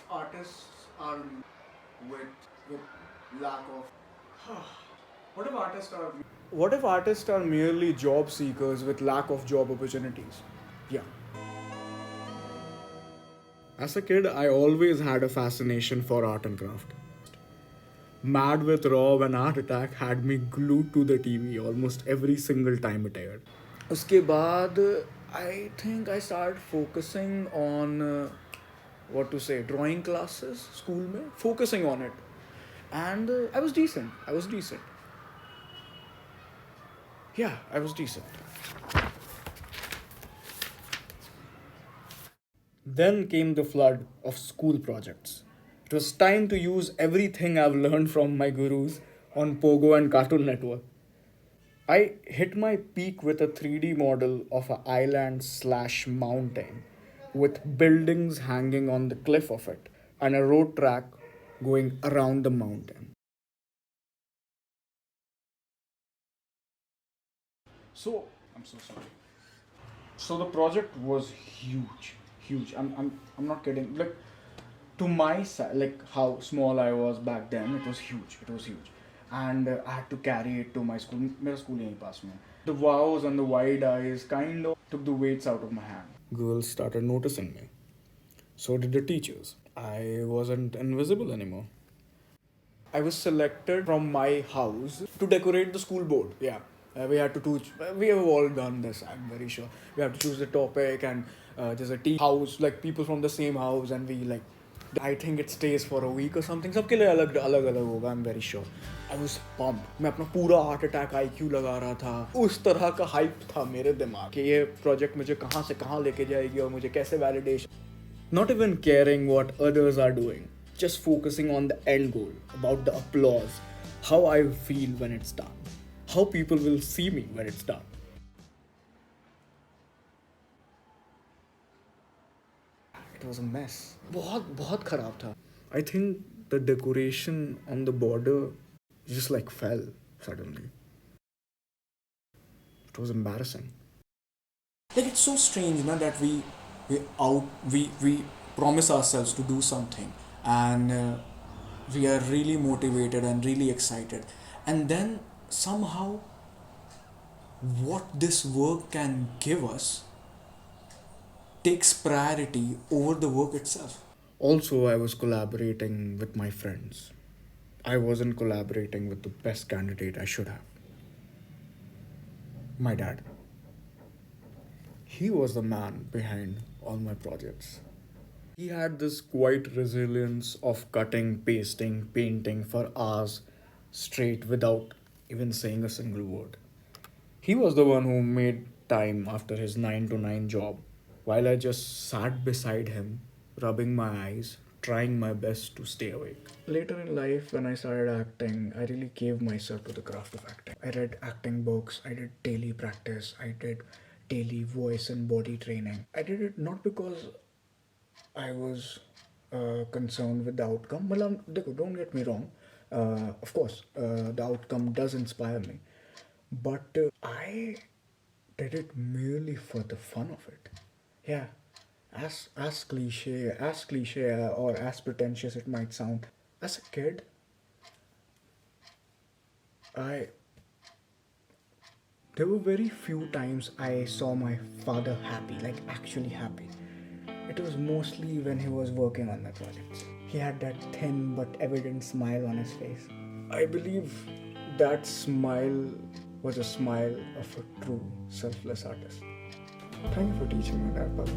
artists are with lack of what if artists are merely job seekers with lack of job opportunities? Yeah. As a kid, I always had a fascination for art and craft. Mad with Raw and Art Attack had me glued to the TV almost every single time it aired. उसके बाद I think I started focusing on what to say, drawing classes school में, focusing on it, and I was decent. Yeah, I was decent. Then came the flood of school projects. It was time to use everything I've learned from my gurus on Pogo and Cartoon Network. I hit my peak with a 3D model of an island slash mountain with buildings hanging on the cliff of it and a road track going around the mountain. So, I'm so sorry. So the project was huge. I'm not kidding. Like, to my side, like how small I was back then, it was huge. And I had to carry it to my school. मेरा school यहीं पास में. The wows and the wide eyes kind of took the weights out of my hand. Girls started noticing me. So did the teachers. I wasn't invisible anymore. I was selected from my house to decorate the school board. Yeah. We had to choose. We have all done this, I'm very sure. We have to choose the topic, and there's a tea house, like people from the same house, and we like. I think it stays for a week or something. सबके लिए अलग अलग होगा. I'm very sure. I was pumped. मैं अपना पूरा heart attack IQ लगा रहा था. उस तरह का हाइप था मेरे दिमाग कि ये प्रोजेक्ट मुझे कहाँ से कहाँ लेके जाएगी और मुझे कैसे validation. Not even caring what others are doing. Just focusing on the end goal, about the applause, how I feel when it's done, how people will see me when it's done. It was a mess. बहुत खराब था. I think the decoration on the border just like fell suddenly. It was embarrassing. Like it's so strange, na, that we promise ourselves to do something, and we are really motivated and really excited, and then somehow what this work can give us takes priority over the work itself. Also, I was collaborating with my friends. I wasn't collaborating with the best candidate I should have. My dad. He was the man behind all my projects. He had this quiet resilience of cutting, pasting, painting for hours straight without even saying a single word. He was the one who made time after his 9 to 9 job while I just sat beside him, rubbing my eyes, trying my best to stay awake. Later in life, when I started acting, I really gave myself to the craft of acting. I read acting books, I did daily practice, I did daily voice and body training. I did it not because I was concerned with the outcome. Well, don't get me wrong. Of course, the outcome does inspire me. But I did it merely for the fun of it. Yeah, as cliche or as pretentious it might sound. As a kid, there were very few times I saw my father happy, like actually happy. It was mostly when he was working on my projects. He had that thin but evident smile on his face. I believe that smile was a smile of a true selfless artist. Thank you for teaching me that, Baba.